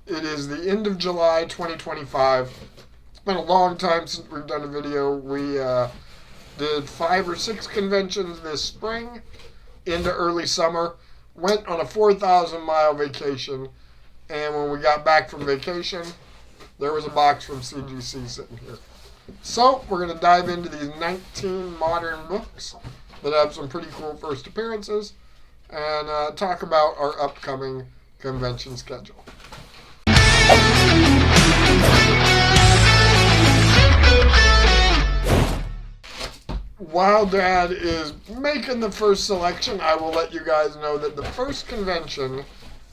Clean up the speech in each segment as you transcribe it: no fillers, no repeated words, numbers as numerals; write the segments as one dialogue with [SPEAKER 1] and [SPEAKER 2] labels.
[SPEAKER 1] It is the end of July 2025. It's been a long time since we've done a video. We did 5 or 6 conventions this spring into early summer. Went on a 4,000-mile vacation. And when we got back from vacation, there was a box from CGC sitting here. So we're going to dive into these 19 modern books that have some pretty cool first appearances and talk about our upcoming convention schedule. While Dad is making the first selection, I will let you guys know that the first convention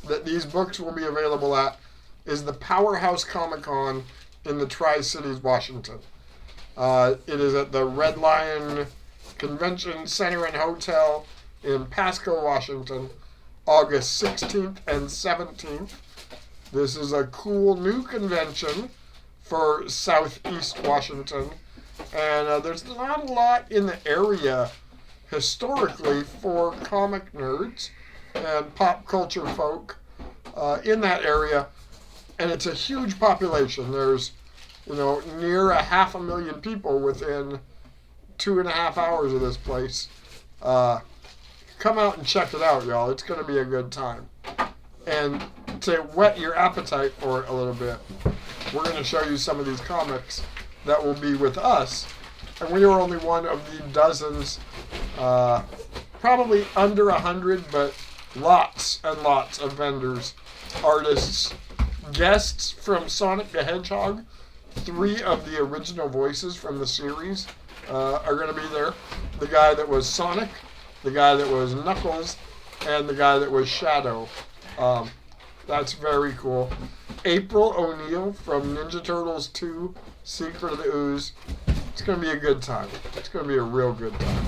[SPEAKER 1] that these books will be available at is the Powerhouse Comic-Con in the Tri-Cities, Washington. It is at the Red Lion Convention Center and Hotel in Pasco, Washington, August 16th and 17th. This is a cool new convention for Southeast Washington. And there's not a lot in the area historically for comic nerds and pop culture folk in that area. And it's a huge population. There's, near 500,000 people within 2.5 hours of this place. Come out and check it out, y'all. It's going to be a good time. And to whet your appetite for it a little bit, we're going to show you some of these comics that will be with us. And we are only one of the dozens, probably under 100, but lots and lots of vendors, artists, guests from Sonic the Hedgehog. 3 of the original voices from the series are going to be there. The guy that was Sonic, the guy that was Knuckles, and the guy that was Shadow. That's very cool. April O'Neil from Ninja Turtles 2, Secret of the Ooze. It's going to be a good time. It's going to be a real good time.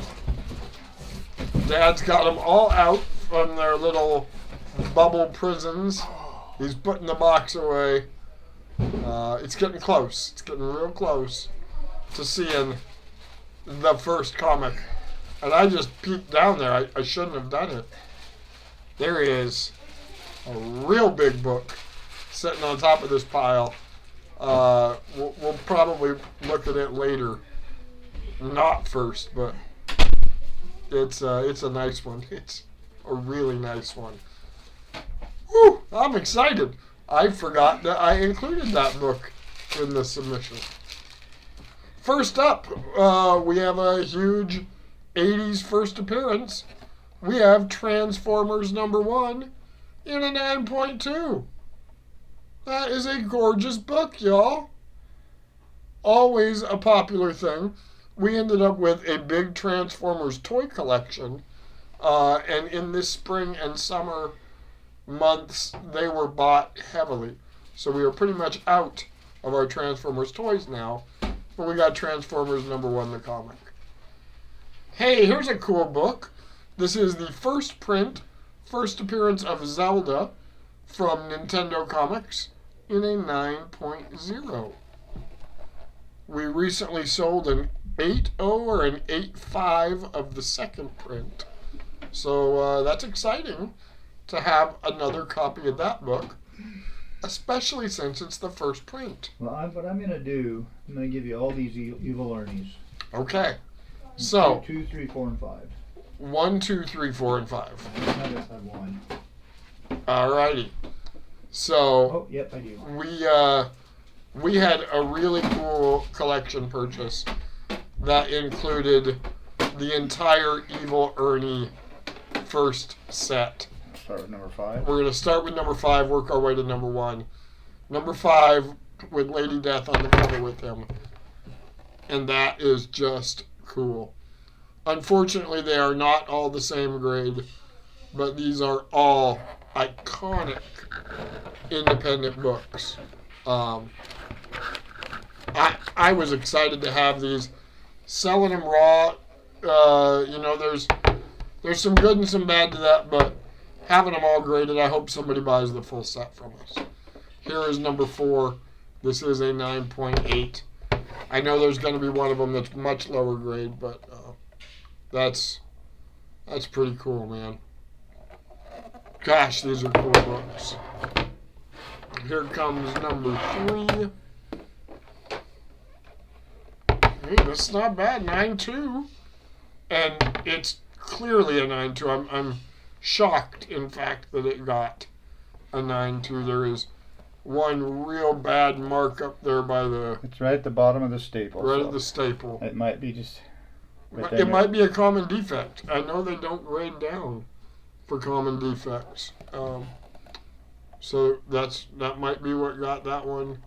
[SPEAKER 1] Dad's got them all out from their little bubble prisons. He's putting the box away. It's getting close. It's getting real close to seeing the first comic. And I just peeked down there. I shouldn't have done it. There he is. A real big book sitting on top of this pile. We'll probably look at it later. Not first, but it's a nice one. It's a really nice one. Whew, I'm excited. I forgot that I included that book in the submission. First up, we have a huge 80s first appearance. We have Transformers #1 in a 9.2. That is a gorgeous book, y'all. Always a popular thing. We ended up with a big Transformers toy collection. And in this spring and summer months, they were bought heavily. So we are pretty much out of our Transformers toys now. But we got Transformers #1, the comic. Hey, here's a cool book. This is the first appearance of Zelda from Nintendo Comics in a 9.0. We recently sold an 8.0 or an 8.5 of the second print. So that's exciting to have another copy of that book, especially since it's the first print.
[SPEAKER 2] Well, what I'm going to do, I'm going to give you all these evil Ernies.
[SPEAKER 1] Okay. So
[SPEAKER 2] 2, 3, 4, and 5.
[SPEAKER 1] 1, 2, 3, 4, and 5.
[SPEAKER 2] I just have one.
[SPEAKER 1] Alrighty. So
[SPEAKER 2] oh, yep, I do.
[SPEAKER 1] We had a really cool collection purchase that included the entire Evil Ernie first set.
[SPEAKER 2] Start with number 5.
[SPEAKER 1] We're going to start with number 5, work our way to number 1. Number 5 with Lady Death on the cover with him. And that is just cool. Unfortunately, they are not all the same grade, but these are all iconic independent books. I was excited to have these. Selling them raw, there's some good and some bad to that, but having them all graded, I hope somebody buys the full set from us. Here is number 4. This is a 9.8. I know there's going to be one of them that's much lower grade, but that's pretty cool, man. Gosh, these are cool books. Here comes number 3. Hey, this is not bad. 9.2. And it's clearly a 9.2. I'm shocked, in fact, that it got a 9.2. There is one real bad mark up there by the...
[SPEAKER 2] It's right at the bottom of the staple.
[SPEAKER 1] Right
[SPEAKER 2] so
[SPEAKER 1] at the staple.
[SPEAKER 2] it might be just...
[SPEAKER 1] It might be a common defect. I know they don't grade down for common defects. So that might be what got that one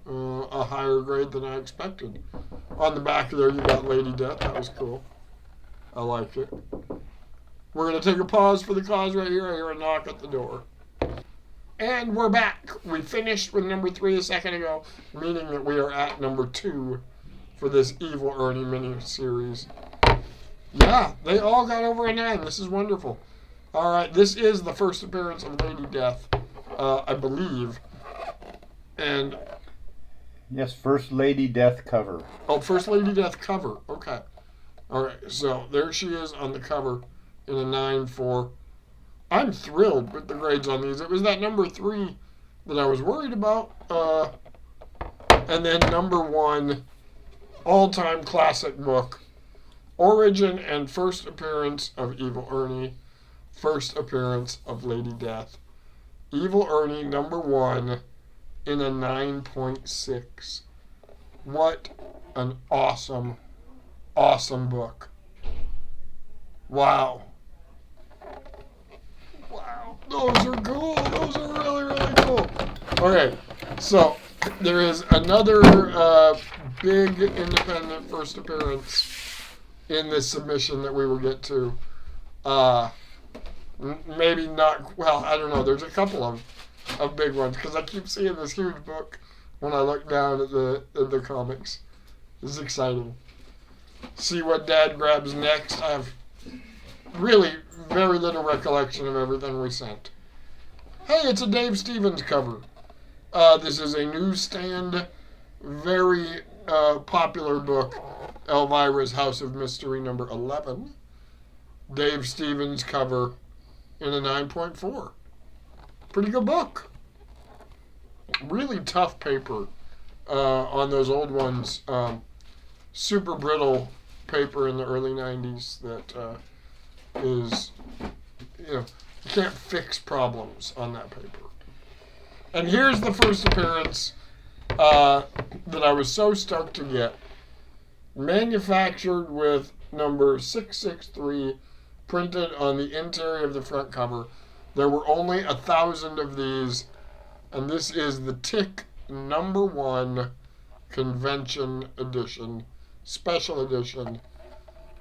[SPEAKER 1] a higher grade than I expected. On the back there, you got Lady Death. That was cool. I like it. We're going to take a pause for the cause right here. I hear a knock at the door. And we're back. We finished with number 3 a second ago, meaning that we are at number 2 for this Evil Ernie mini-series. Yeah, they all got over a 9. This is wonderful. All right, this is the first appearance of Lady Death, I believe. And...
[SPEAKER 2] yes, first Lady Death cover.
[SPEAKER 1] oh, first Lady Death cover. Okay. All right, so there she is on the cover in a 9.4. I'm thrilled with the grades on these. It was that number 3 that I was worried about. And then number 1, all-time classic book, origin and first appearance of Evil Ernie, first appearance of Lady Death. Evil Ernie, number 1, in a 9.6. What an awesome, awesome book. Wow. Wow. Those are cool. Those are really, really cool. Okay, so there is another big independent first appearance in this submission that we will get to. Maybe not, well, I don't know. There's a couple of big ones because I keep seeing this huge book when I look down at the comics. This is exciting. See what Dad grabs next. I have really very little recollection of everything we sent. Hey, it's a Dave Stevens cover. This is a newsstand, very popular book, Elvira's House of Mystery, number 11. Dave Stevens cover in a 9.4. Pretty good book. Really tough paper on those old ones. Super brittle paper in the early 90s that is, you can't fix problems on that paper. And here's the first appearance that I was so stoked to get. Manufactured with number 663 printed on the interior of the front cover. There were only 1,000 of these, and this is the Tick number 1 convention edition, special edition.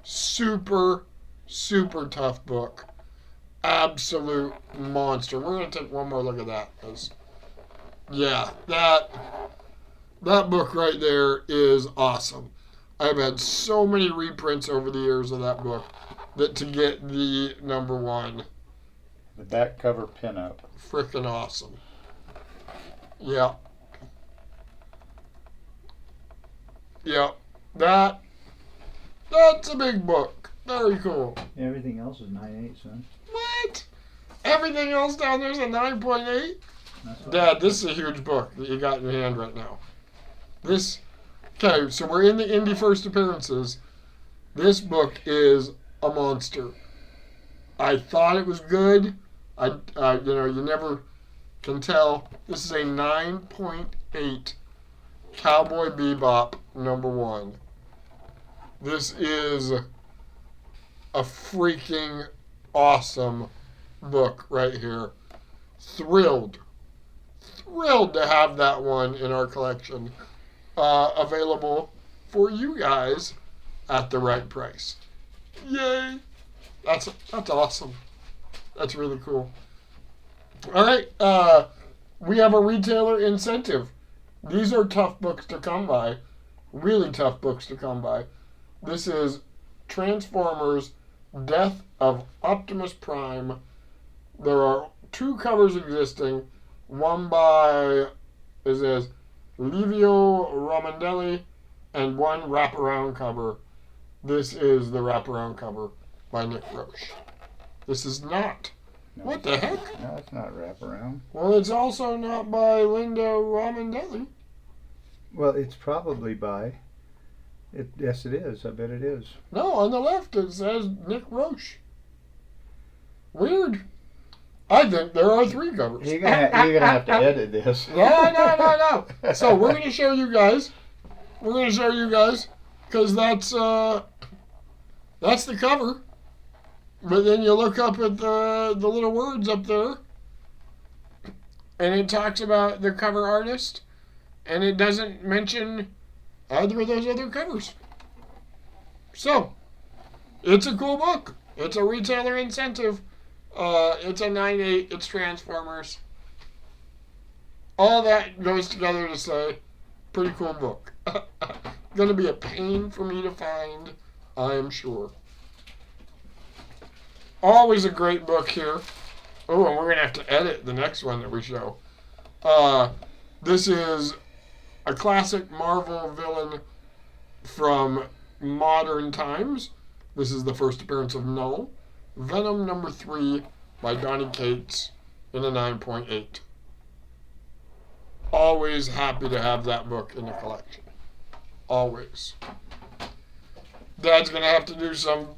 [SPEAKER 1] Super, super tough book. Absolute monster. We're going to take one more look at that. Yeah, that book right there is awesome. I've had so many reprints over the years of that book that to get the number 1.
[SPEAKER 2] The back cover pinup.
[SPEAKER 1] Freaking awesome. Yeah. Yeah. That's a big book. Very cool.
[SPEAKER 2] Everything else is 9.8, son.
[SPEAKER 1] What? Everything else down there's a 9.8? Dad, this is a huge book that you got in your hand right now. Okay, so we're in the indie first appearances. This book is a monster. I thought it was good. You never can tell. This is a 9.8 Cowboy Bebop number 1. This is a freaking awesome book right here. Thrilled to have that one in our collection, available for you guys at the right price. Yay! That's awesome. That's really cool. All right, we have a retailer incentive. These are tough books to come by, really tough books to come by. This is Transformers: Death of Optimus Prime. There are 2 covers existing. One by, Livio Romandelli, and one wraparound cover. This is the wraparound cover by Nick Roche. This is not
[SPEAKER 2] No,
[SPEAKER 1] What the heck?
[SPEAKER 2] No, it's not wraparound.
[SPEAKER 1] Well, it's also not by Linda Ramondelli.
[SPEAKER 2] Well, it's probably by. Yes, it is. I bet it is.
[SPEAKER 1] No, on the left it says Nick Roche. Weird. I think there are 3 covers.
[SPEAKER 2] You're gonna have to edit this.
[SPEAKER 1] No. So we're gonna show you guys. Because that's the cover. But then you look up at the little words up there, and it talks about the cover artist, and it doesn't mention either of those other covers. So, it's a cool book. It's a retailer incentive. It's a 9.8. It's Transformers. All that goes together to say, pretty cool book. Gonna be a pain for me to find, I am sure. Always a great book here. Oh, and we're gonna have to edit the next one that we show. This is a classic Marvel villain from modern times. This is the first appearance of Null. Venom number 3 by Donny Cates in a 9.8. Always happy to have that book in the collection. Always. Dad's going to have to do some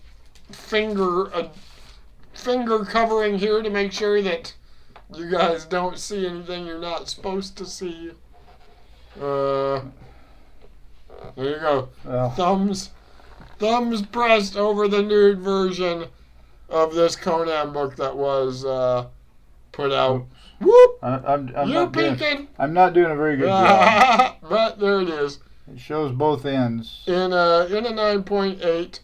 [SPEAKER 1] finger covering here to make sure that you guys don't see anything you're not supposed to see. There you go.
[SPEAKER 2] Well.
[SPEAKER 1] Thumbs pressed over the nude version of this Conan book that was put out. Whoop!
[SPEAKER 2] I'm not doing a very good job.
[SPEAKER 1] But there it is.
[SPEAKER 2] It shows both ends.
[SPEAKER 1] In a 9.8,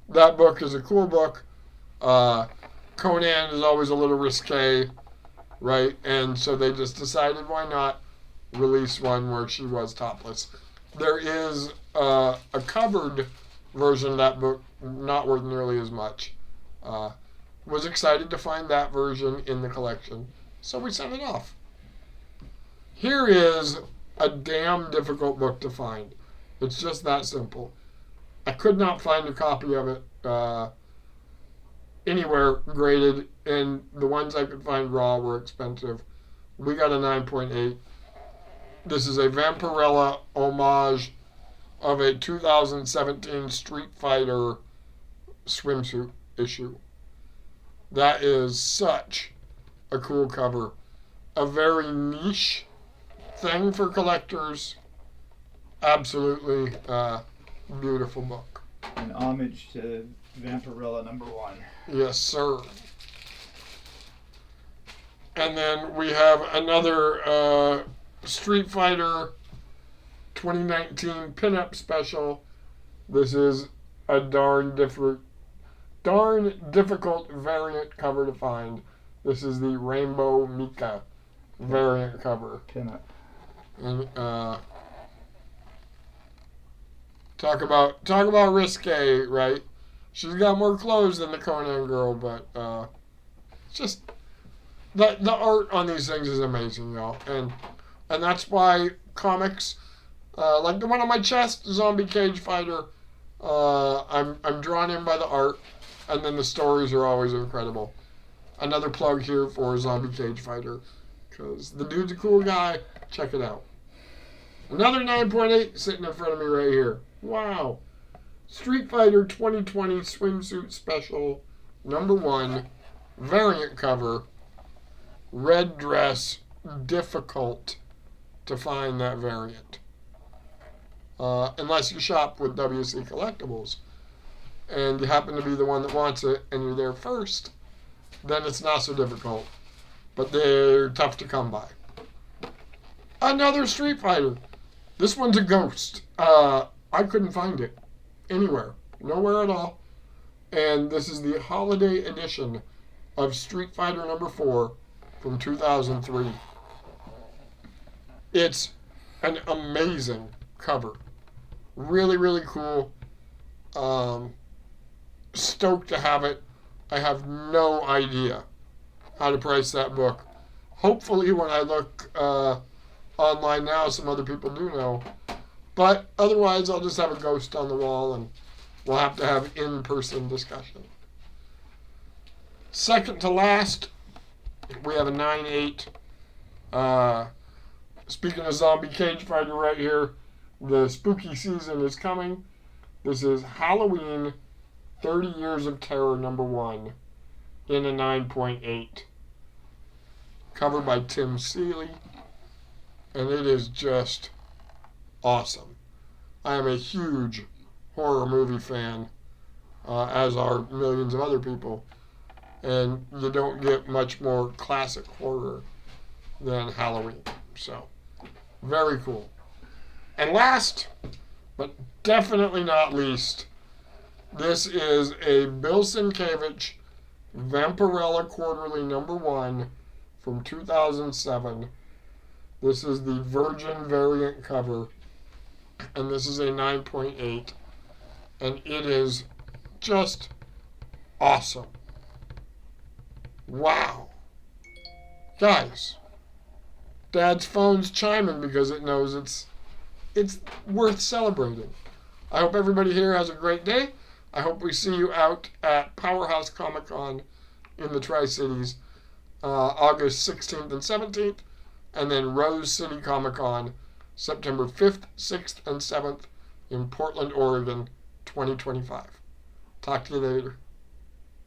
[SPEAKER 1] that book is a cool book. Conan is always a little risque, right? And so they just decided, why not release one where she was topless. There is a covered version of that book, not worth nearly as much. Was excited to find that version in the collection, so we sent it off. Here is a damn difficult book to find. It's just that simple. I could not find a copy of it anywhere graded, and the ones I could find raw were expensive. We got a 9.8. This is a Vampirella homage of a 2017 Street Fighter swimsuit issue. That is such a cool cover. A very niche thing for collectors. Absolutely beautiful book.
[SPEAKER 2] An homage to Vampirella number 1.
[SPEAKER 1] Yes, sir. And then we have another Street Fighter 2019 pinup special. This is a darn difficult variant cover to find. This is the Rainbow Mika variant cover.
[SPEAKER 2] Pinup.
[SPEAKER 1] And talk about risque, right? She's got more clothes than the Conan girl, but just the art on these things is amazing, y'all. And that's why comics, like the one on my chest, Zombie Cage Fighter, I'm drawn in by the art, and then the stories are always incredible. Another plug here for Zombie Cage Fighter, because the dude's a cool guy. Check it out. Another 9.8 sitting in front of me right here. Wow. Street Fighter 2020 Swimsuit Special, number 1, variant cover, red dress, difficult to find that variant. Unless you shop with WC Collectibles and you happen to be the one that wants it and you're there first, then it's not so difficult. But they're tough to come by. Another Street Fighter. This one's a ghost. I couldn't find it anywhere. Nowhere at all. And this is the holiday edition of Street Fighter number 4 from 2003. It's an amazing cover. Really, really cool. Stoked to have it. I have no idea how to price that book. Hopefully when I look online now, some other people do know. But otherwise, I'll just have a ghost on the wall and we'll have to have in-person discussion. Second to last, We have a 9/8. Speaking of zombie cage fighter right here, the spooky season is coming. This is Halloween 30 Years of Terror #1 in a 9.8. Covered by Tim Seeley. And it is just awesome. I am a huge horror movie fan, as are millions of other people. And you don't get much more classic horror than Halloween. So, very cool. And last, but definitely not least, this is a Bill Sienkiewicz Vampirella Quarterly #1 from 2007. This is the Virgin variant cover, and this is a 9.8, and it is just awesome. Wow. Guys, Dad's phone's chiming because it knows it's worth celebrating. I hope everybody here has a great day. I hope we see you out at Powerhouse Comic Con in the Tri-Cities, August 16th and 17th, and then Rose City Comic Con, September 5th, 6th, and 7th in Portland, Oregon, 2025. Talk to you later.